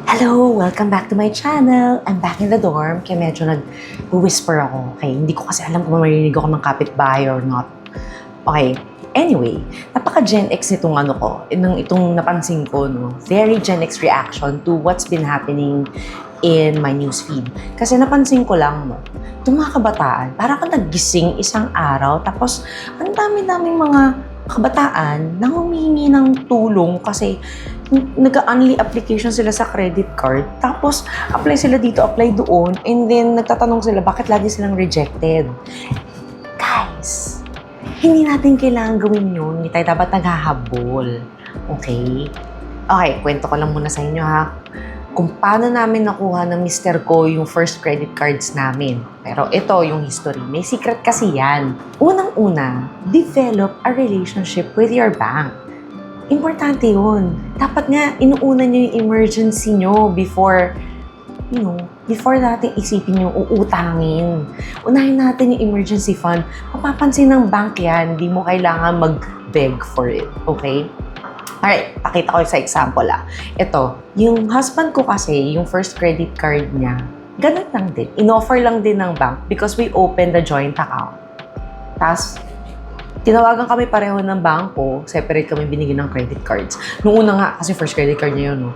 Hello! Welcome back to my channel. I'm back in the dorm, kaya medyo nag-whisper ako. Okay, hindi ko kasi alam kung marinig ako ng kapitbahay or not. Okay, anyway, napaka-Gen X nitong itong napansin ko, no? Very Gen X reaction to what's been happening in my newsfeed. Kasi napansin ko lang, no? Itong mga kabataan, parang kang naggising isang araw, tapos ang dami-daming mga kabataan na humihingi ng tulong kasi nag-unli application sila sa credit card, tapos apply sila dito, apply doon, and then nagtatanong sila bakit lagi silang rejected. Guys, hindi natin kailangan gawin yun. Hindi tayo dapat naghahabol. Okay? Okay, kwento ko lang muna sa inyo ha. Kung paano namin nakuha ng mister ko yung first credit cards namin. Pero ito yung history. May secret kasi yan. Unang-una, develop a relationship with your bank. Importante yun. Dapat nga, inuuna nyo yung emergency nyo before natin isipin yung uutangin. Unahin natin yung emergency fund. Mapapansin ng bank yan. Hindi mo kailangan mag-beg for it. Okay? Alright, pakita ko sa example Ito, yung husband ko kasi, yung first credit card niya, ganun lang din. In-offer lang din ng bank because we opened the joint account. Tapos, tinawagan kami pareho ng bangko, separate kami binigyan ng credit cards. Noong una nga, kasi first credit card niya yun, no?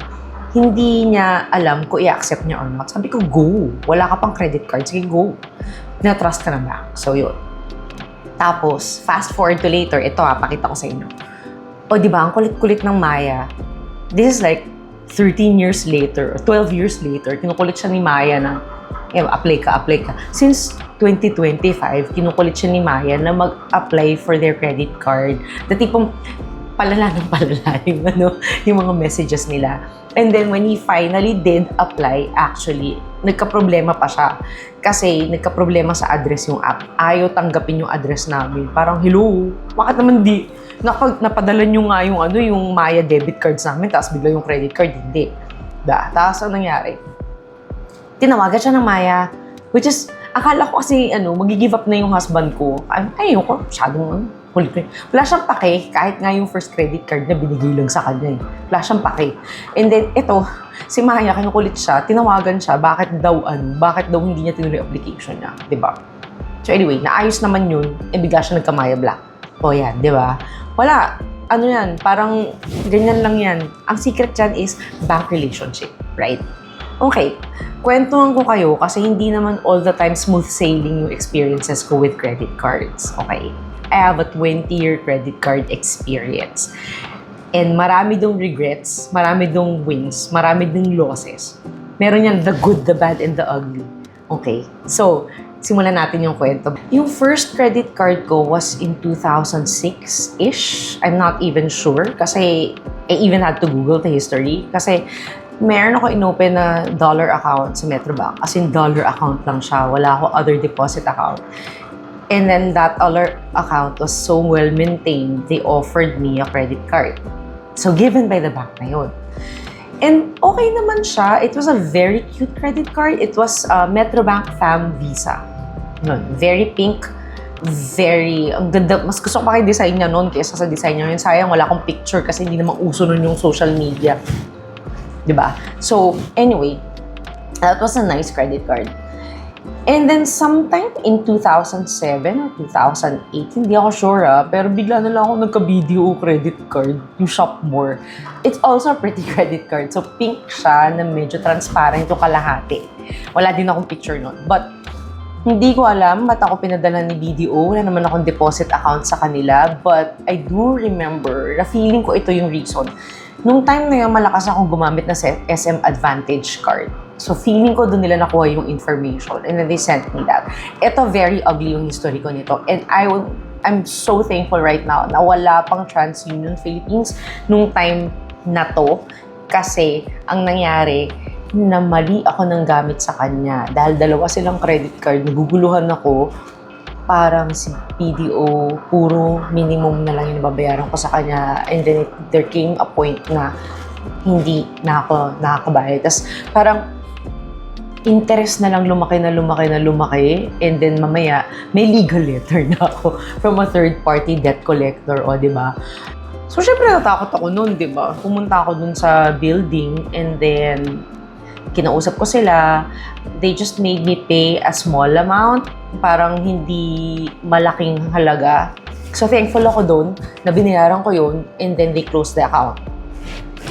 Hindi niya alam kung i-accept niya or not. Sabi ko, go! Wala ka pang credit card, sige, go! Na-trust ka ng bank. So, yun. Tapos, fast forward to later, ito pakita ko sa inyo. O, di ba, ang kulit-kulit ng Maya. This is like 13 years later, or 12 years later, kinukulit siya ni Maya na, apply ka. Since 2025, kinukulit siya ni Maya na mag-apply for their credit card. Na tipong palala ng palala yung mga messages nila. And then, when he finally did apply, actually, nagka-problema pa siya. Kasi nagka-problema sa address yung app. Ayaw tanggapin yung address namin. Parang, hello, bakit naman napadala nyo nga yung Maya debit cards namin, tapos bigla yung credit card, hindi. Tapos, ang nangyari? Tinawagan siya ng Maya, which is, akala ko kasi, mag-give up na yung husband ko. Ayoko, masyadong, kulit. Wala siyang pake, kahit nga yung first credit card na binigay lang sa kanya. Wala siyang pake. And then, ito, si Maya, kinukulit siya, tinawagan siya, bakit daw hindi niya tinuloy application niya, di ba? So anyway, naayos naman yun, bigla siya nagka-Maya Black. O yan, di ba? Wala. Yan, parang ganyan lang yan. Ang secret dyan is bank relationship, right? Okay, kwentuhan ko kayo kasi hindi naman all the time smooth sailing yung experiences ko with credit cards, okay? I have a 20-year credit card experience. And marami dong regrets, marami dong wins, marami dong losses. Meron yan, the good, the bad, and the ugly. Okay, so, simulan natin yung kwento. Yung first credit card ko was in 2006-ish. I'm not even sure kasi I even had to Google the history. Kasi meron ako inopen na dollar account sa Metrobank. As in, dollar account lang siya. Wala ako other deposit account. And then that dollar account was so well maintained, they offered me a credit card. So, given by the bank na yun. And okay naman siya. It was a very cute credit card. It was Metrobank Fam Visa. Yun, very pink, ang ganda. Mas gusto ko pa design niya noon kaysa sa design niya yun. Sayang, wala akong picture kasi hindi naman uso nun yung social media. Diba? So, anyway, that was a nice credit card. And then, sometime in 2007 or 2008, hindi ako sure pero bigla na lang ako nagka-BDO credit card, yung Shopmore. It's also a pretty credit card. So, pink siya na medyo transparent yung kalahati. Wala din akong picture nun. But, hindi ko alam ba't ako pinadala ni BDO. Wala naman akong deposit account sa kanila. But, I do remember na feeling ko ito yung reason. Nung time na yun, malakas akong gumamit na SM Advantage card. So, feeling ko doon nila nakuha yung information. And then they sent me that. Ito, very ugly yung history ko nito. And I'm so thankful right now na wala pang TransUnion Philippines nung time na to. Kasi, ang nangyari, na mali ako ng gamit sa kanya. Dahil dalawa silang credit card, naguguluhan ako. Parang si PDO, puro minimum na lang yung nababayaran ko sa kanya. And then there came a point na hindi na ako nakakabayad. Tapos parang interest na lang lumaki. And then mamaya, may legal letter na ako from a third-party debt collector. O, di ba? So, syempre natakot ako noon, di ba? Pumunta ako dun sa building and then Kinausap ko sila, they just made me pay a small amount, parang hindi malaking halaga. So thankful ako doon na binayaran ko yun and then they closed the account.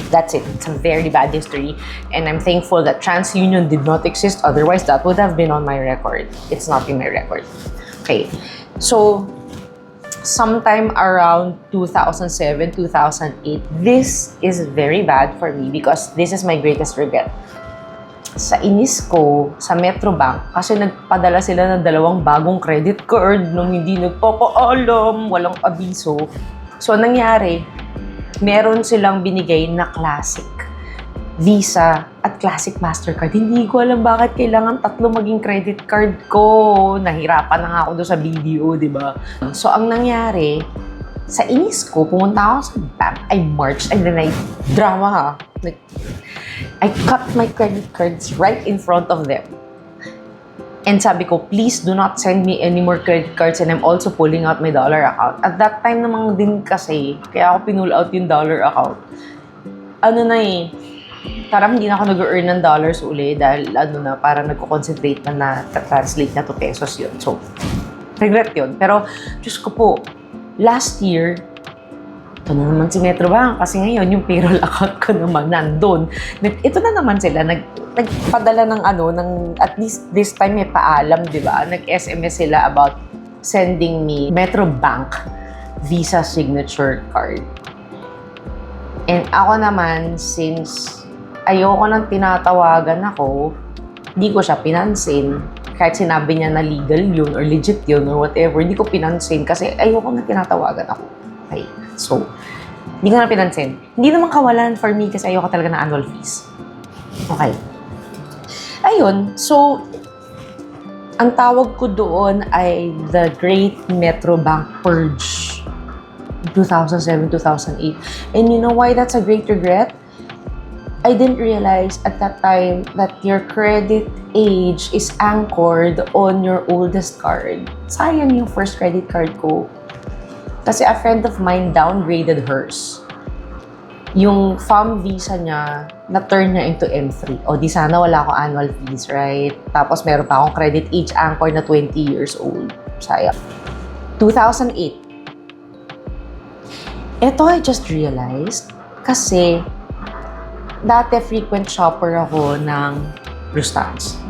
That's it. It's a very bad history and I'm thankful that TransUnion did not exist, otherwise that would have been on my record. It's not in my record. Okay, so sometime around 2007, 2008, this is very bad for me because this is my greatest regret. Sa inis ko, sa Metrobank, kasi nagpadala sila ng 2 bagong credit card nung hindi nagpapaalam, walang abiso. So, nangyari, meron silang binigay na Classic Visa at Classic Mastercard. Hindi ko alam bakit kailangan 3 maging credit card ko. Nahirapan na nga ako doon sa video, di ba? So, ang nangyari, sa inis ko, pumunta ako sa bank, I marched, and then I drama ha. I cut my credit cards right in front of them. And sabi ko, please do not send me any more credit cards and I'm also pulling out my dollar account. At that time namang din kasi, kaya ako pinull out yung dollar account. Ano na eh, parang hindi na ako nag-earn ng dollars uli dahil ano na, parang nagko-concentrate na translate na to pesos yun. So, regret yun. Pero, Diyos ko po, last year, ito na naman si Metrobank kasi ngayon yung payroll account ko naman nandun. Ito na naman sila, nagpadala ng at least this time may paalam, di ba? Nag-SMS sila about sending me Metrobank Visa Signature Card. And ako naman, since ayoko nang tinatawagan ako, hindi ko siya pinansin. Kahit sinabi niya na legal yun or legit yun or whatever, hindi ko pinansin kasi ayoko nang tinatawagan ako. Okay. So, hindi ko na pinansin. Hindi naman kawalan for me kasi ayoko talaga na annual fees. Okay. Ayun. So, ang tawag ko doon ay the Great Metrobank Purge. 2007, 2008. And you know why that's a great regret? I didn't realize at that time that your credit age is anchored on your oldest card. Sayang yung first credit card ko. Kasi a friend of mine downgraded hers. Yung FAM visa niya, na-turn niya into M3. O di sana wala akong annual fees, right? Tapos meron pa akong credit age anchor na 20 years old. Sayang. 2008. Ito I just realized kasi dati frequent shopper ako ng Rustans.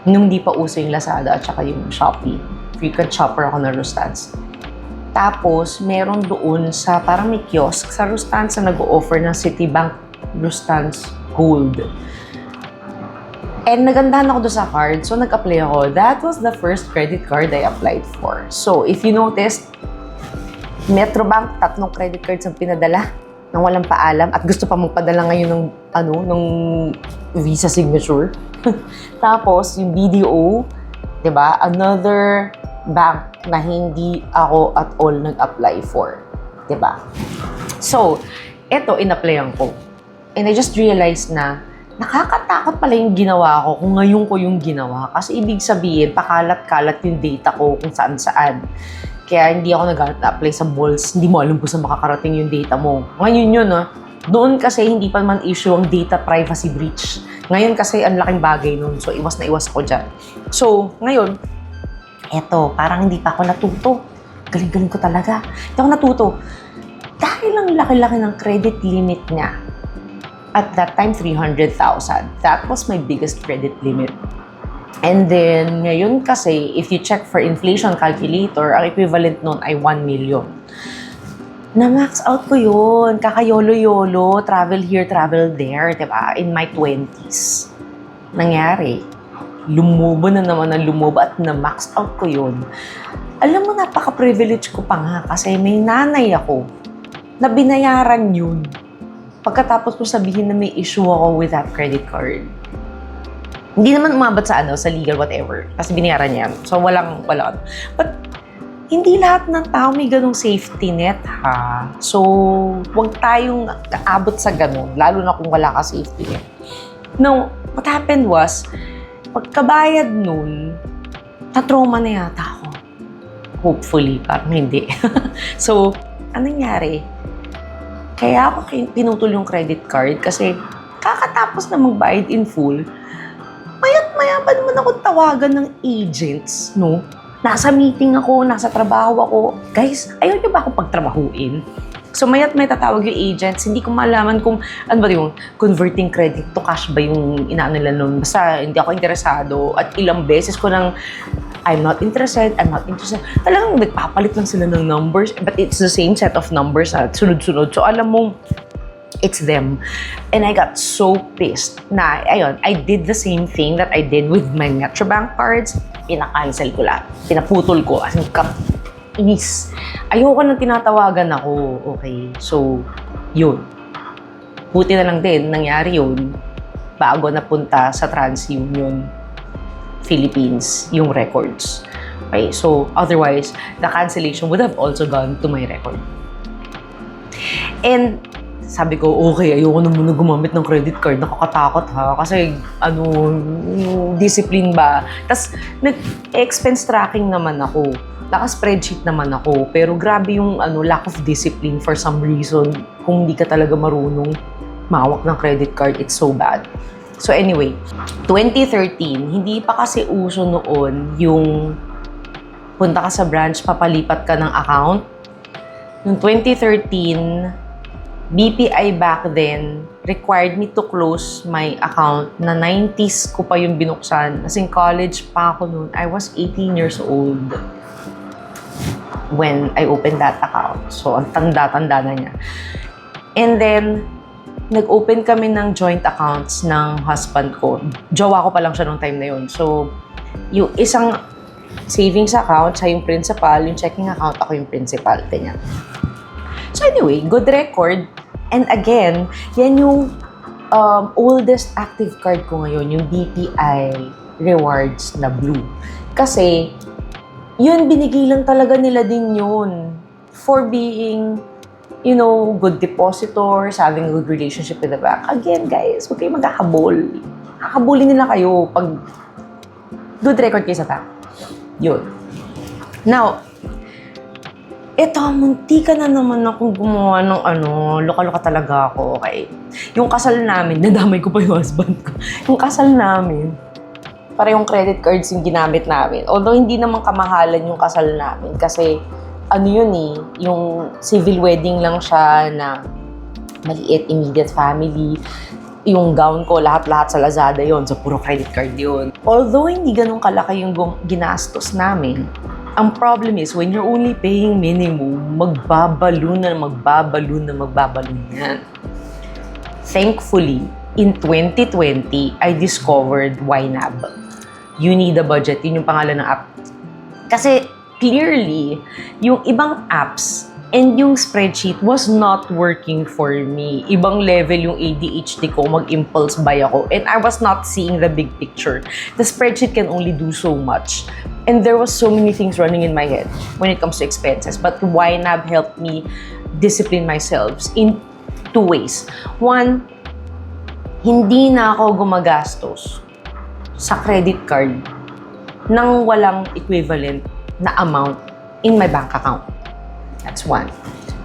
Nung di pa uso yung Lazada at saka yung Shopee. Frequent shopper ako ng Rustans. Tapos, meron doon sa parang may kiosk sa Rustans na nag-o-offer ng Citibank Rustans Gold. And nagandahan ako doon sa card, so nag-apply ako. That was the first credit card I applied for. So, if you noticed, Metrobank, 3 credit cards ang pinadala nang walang paalam at gusto pa magpadala ngayon ng Visa Signature. Tapos, yung BDO, 'di ba? Another bank na hindi ako at all nag-apply for. 'Di ba? So, eto, in-applyan ko. And I just realized na nakakatakot pala yung ginawa ko kung ngayon ko yung ginawa. Kasi ibig sabihin, pakalat-kalat yung data ko kung saan-saan. Kaya hindi ako nag-apply sa malls. Hindi mo alam kung saan makakarating yung data mo. Ngayon yun, doon kasi hindi pa man issue ang data privacy breach. Ngayon kasi ang laking bagay nun. So, iwas na iwas ako dyan. So, ngayon, eto, parang hindi pa ako natuto. Galing-galing ko talaga. Hindi ako natuto. Dahil ang laki-laki ng credit limit niya. At that time, 300,000. That was my biggest credit limit. And then, ngayon kasi, if you check for inflation calculator, ang equivalent nun ay 1 million. Na-max out ko yun. Kakayolo-yolo, travel here, travel there, diba? In my 20s. Nangyari. Lumubo na naman ang lumubo at na-max out ko yun. Alam mo, napaka-privilege ko pa nga kasi may nanay ako na binayaran yun. Pagkatapos ko sabihin na may issue ako with that credit card. Hindi naman umabot sa sa legal whatever. Kasi binayaran niya. So, wala. But, hindi lahat ng tao may ganong safety net, ha? So, huwag tayong aabot sa ganon, lalo na kung wala ka safety net. Now, what happened was, pagkabayad nun, na-trauma na yata ako. Hopefully, parang hindi. So, anong nangyari? Kaya ako pinutol yung credit card kasi kakatapos na magbayad in full, maya't-maya pa naman ako tawagan ng agents, no? Nasa meeting ako, nasa trabaho ako. Guys, ayaw niyo ba akong pagtrabahuin? So, maya't may tatawag yung agents. Hindi ko malaman kung, ano ba yung converting credit to cash ba yung inaano nila nun. Basta, hindi ako interesado. At ilang beses ko nang, I'm not interested. Talagang nagpapalit lang sila ng numbers. But it's the same set of numbers at sunod-sunod. So, alam mo, it's them. And I got so pissed na, ayun, I did the same thing that I did with my Metrobank cards. Pinakancel ko lahat. Pinaputol ko. As in, inis. Ayoko nang tinatawagan ako. Okay. So, yun. Buti na lang din, nangyari yun bago napunta sa TransUnion Philippines yung records. Okay. So, otherwise, the cancellation would have also gone to my record. And, sabi ko, okay, ayoko na muna gumamit ng credit card. Nakakatakot ha. Kasi, discipline ba? Tapos, nag-expense tracking naman ako. Naka-spreadsheet naman ako. Pero grabe yung lack of discipline for some reason. Kung hindi ka talaga marunong mawak ng credit card, it's so bad. So anyway, 2013, hindi pa kasi uso noon yung punta ka sa branch, papalipat ka ng account. Noong 2013, BPI back then required me to close my account na 90s ko pa yung binuksan. As in college pa ako noon. I was 18 years old when I opened that account. So, ang tanda-tanda na niya. And then, nag-open kami ng joint accounts ng husband ko. Jowa ko pa lang siya nung time na yun. So, yung isang savings account, siya yung principal, yung checking account, ako yung principal. Ganyan. So anyway, good record. And again, yan yung oldest active card ko ngayon, yung BPI Rewards na blue. Kasi, yun, binigay lang talaga nila din yun for being, good depositors, having a good relationship with the bank. Again, guys, huwag kayo magkakabol. Kakabulin nila kayo pag good record kayo sa bank. Yun. Now, eto, munti ka na naman akong gumawa ng loka-loka talaga ako, okay? Yung kasal namin, nadamay ko pa yung husband ko. Yung kasal namin, parehong credit cards yung ginamit namin. Although, hindi naman kamahalan yung kasal namin. Kasi, yung civil wedding lang siya na maliit, immediate family. Yung gown ko, lahat-lahat sa Lazada yon. So, puro credit card yun. Although, hindi ganun kalaki yung ginastos namin, ang problem is, when you're only paying minimum, magbabalon yan. Thankfully, in 2020, I discovered YNAB. You Need a Budget, yun yung pangalan ng app. Kasi clearly, yung ibang apps and yung spreadsheet was not working for me. Ibang level yung ADHD ko, mag-impulse buy ako. And I was not seeing the big picture. The spreadsheet can only do so much. And there was so many things running in my head when it comes to expenses. But YNAB helped me discipline myself in two ways. One, hindi na ako gumagastos sa credit card nang walang equivalent na amount in my bank account. That's one.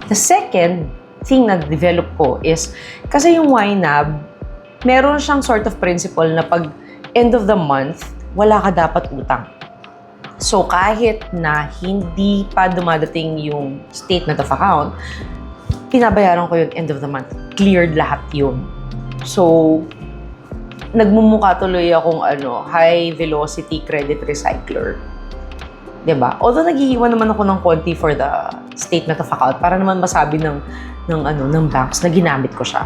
The second thing na develop ko is, kasi yung YNAB, meron siyang sort of principle na pag end of the month, wala ka dapat utang. So kahit na hindi pa dumadating yung statement of account, pinabayaran ko yung end of the month. Cleared lahat yun. So, nagmumukha tuloy akong high velocity credit recycler. 'Di ba? Although nag-iiwan naman ako ng konti for the statement of account para naman masabi ng banks na ginamit ko siya.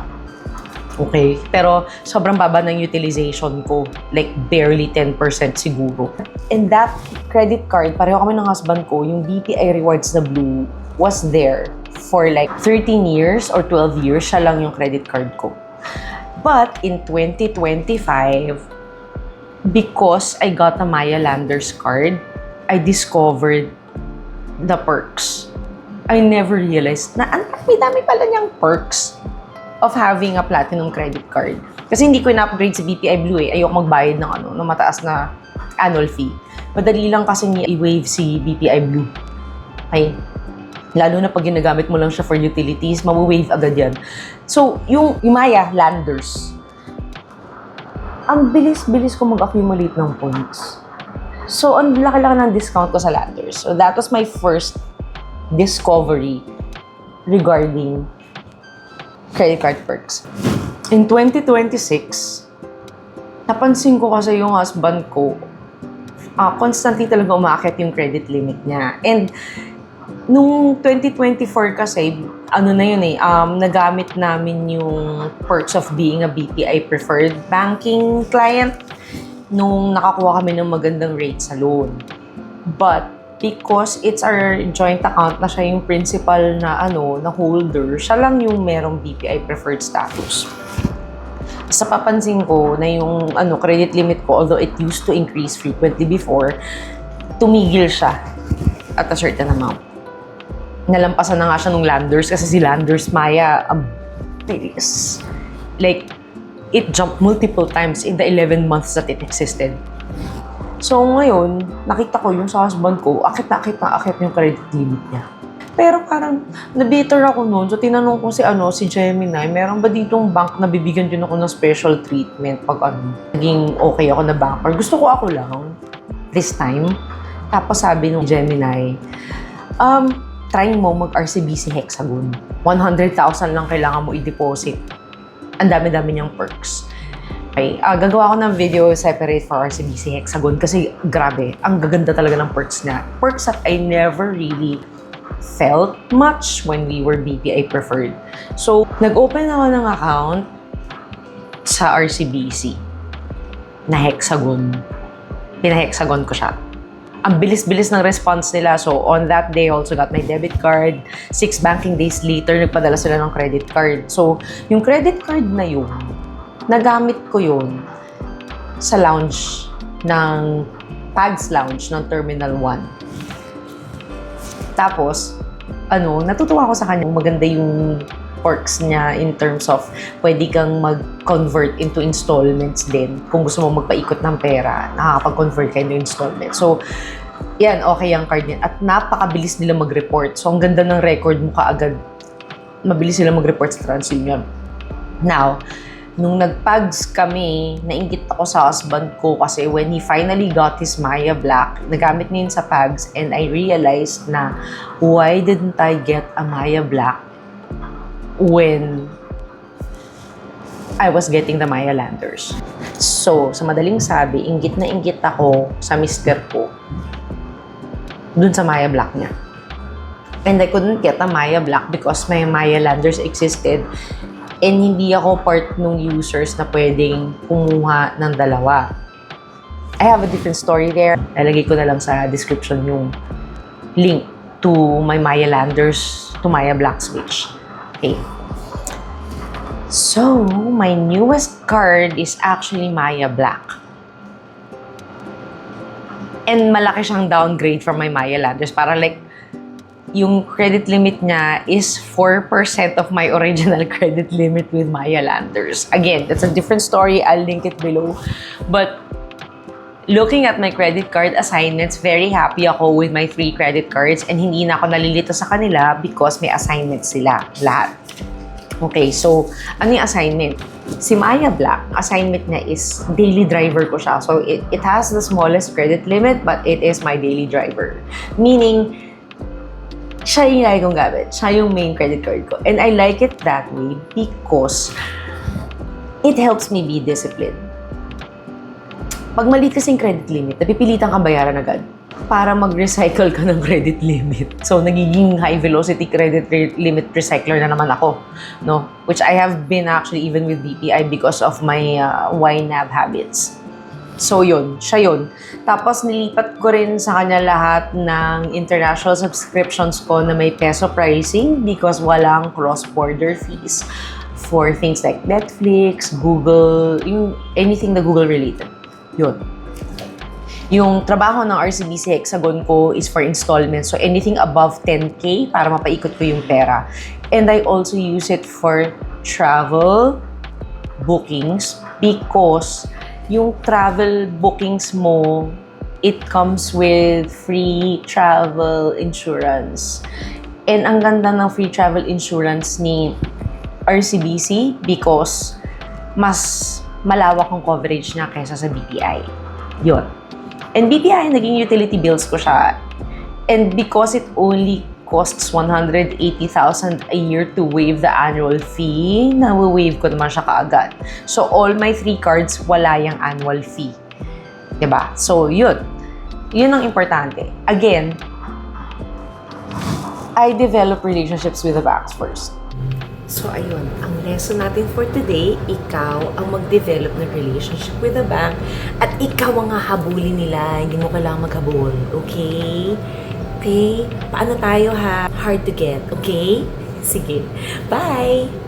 Okay? Pero sobrang baba ng utilization ko, like barely 10% siguro. And that credit card, pareho kami ng husband ko, yung BPI Rewards na blue was there for like 13 years or 12 years, siya lang yung credit card ko. But in 2025, because I got a Maya Landers card, I discovered the perks. I never realized na ang dami pala niyang perks of having a platinum credit card. Kasi hindi ko na-upgrade si BPI Blue eh. Ayoko magbayad ng mataas na annual fee. Madali lang kasi i-waive si BPI Blue. Okay? Lalo na pag ginagamit mo lang siya for utilities, ma-waive agad yan. So, yung Maya Landers, ang bilis-bilis ko mag-accumulate ng points. So, ang laki-laki ng discount ko sa Landers. So, that was my first discovery regarding credit card perks. In 2026, napansin ko kasi yung husband ko, constantly talaga umaakit yung credit limit niya. And nung 2024 kasi, nagamit namin yung perks of being a BPI preferred banking client nung nakakuha kami ng magandang rate sa loan. But because it's our joint account na siya yung principal na na holder, siya lang yung merong BPI preferred status. Sa papansin ko na yung credit limit ko, although it used to increase frequently before, tumigil siya at a certain amount. Nalampasan na nga siya nung Landers kasi si Landers Maya, ang bilis. Like, it jumped multiple times in the 11 months that it existed. So ngayon, nakita ko yung sa husband ko, akit yung credit limit niya. Pero parang na-bitter ako noon. So tinanong ko si Gemini, meron ba ditong bank na bibigyan din ako ng special treatment pag naging okay ako na banker? Gusto ko ako lang this time. Tapos sabi ng Gemini, try mo mag-RCBC Hexagon. 100,000 lang kailangan mo i-deposit. Ang dami-dami niyang perks. Okay, gagawa ko ng video separate for RCBC Hexagon kasi grabe, ang gaganda talaga ng perks niya. Perks that I never really felt much when we were BPI preferred. So, nag-open ako ng account sa RCBC na Hexagon. Pina-Hexagon ko siya. Ang bilis-bilis ng response nila. So, on that day, I also got my debit card. 6 banking days later, nagpadala sila ng credit card. So, yung credit card na yun, nagamit ko yun sa lounge ng Pags Lounge ng Terminal 1. Tapos, natutuwa ako sa kanya. Maganda yung perks niya in terms of pwede kang mag-convert into installments din. Kung gusto mo magpaikot ng pera, nakakapag-convert kayo into installments. So, yan, okay ang card niya. At napakabilis nila mag-report. So, ang ganda ng record mo kaagad. Mabilis sila mag-report sa TransUnion. Now, nung nag-Pags kami, nainggit ako sa husband ko kasi when he finally got his Maya Black, nagamit niya yun sa Pags and I realized na why didn't I get a Maya Black when I was getting the Maya Landers. So, sa madaling sabi, inggit na inggit ako sa mister ko dun sa Maya Black niya. And I couldn't get a Maya Black because my Maya Landers existed and hindi ako part ng users na pwedeng kumuha ng dalawa. I have a different story there. Nalagay ko na lang sa description yung link to my Maya Landers to Maya Black switch. Okay. So, my newest card is actually Maya Black. And malaki siyang downgrade from my Maya Landers. Para like, yung credit limit niya is 4% of my original credit limit with Maya Landers. Again, that's a different story. I'll link it below. But, looking at my credit card assignments, very happy ako with my 3 credit cards and hindi na ako nalilito sa kanila because may assignments sila, lahat. Okay, so, ano yung assignment? Si Maya Black, assignment niya is daily driver ko siya. So, it has the smallest credit limit but it is my daily driver. Meaning, siya yung lagi kong gamit. Siya yung main credit card ko. And I like it that way because it helps me be disciplined. Pag maliit kasing credit limit, napipilitan kang bayaran agad para mag-recycle ka ng credit limit. So, nagiging high-velocity credit limit recycler na naman ako, no? Which I have been actually even with BPI because of my YNAB habits. So, yun. Siya yun. Tapos, nilipat ko rin sa kanya lahat ng international subscriptions ko na may peso pricing because walang cross-border fees for things like Netflix, Google, anything na Google related. Yun. Yung trabaho ng RCBC Hexagon ko is for installments. So, anything above 10K para mapaikot ko yung pera. And I also use it for travel bookings because yung travel bookings mo, it comes with free travel insurance. And ang ganda ng free travel insurance ni RCBC because mas malawak ang coverage niya kaysa sa BPI. Yun. And BPI, naging utility bills ko siya. And because it only costs 180,000 a year to waive the annual fee, na-waive ko naman siya kaagad. So, all my 3 cards, wala yung annual fee. Diba? So, yun. Yun ang importante. Again, I develop relationships with the banks first. So, ayun. Ang lesson natin for today, ikaw ang mag-develop ng relationship with the bank at ikaw ang hahabulin nila. Hindi mo kailangan maghabol. Okay? Okay? Paano tayo ha? Hard to get. Okay? Sige. Bye!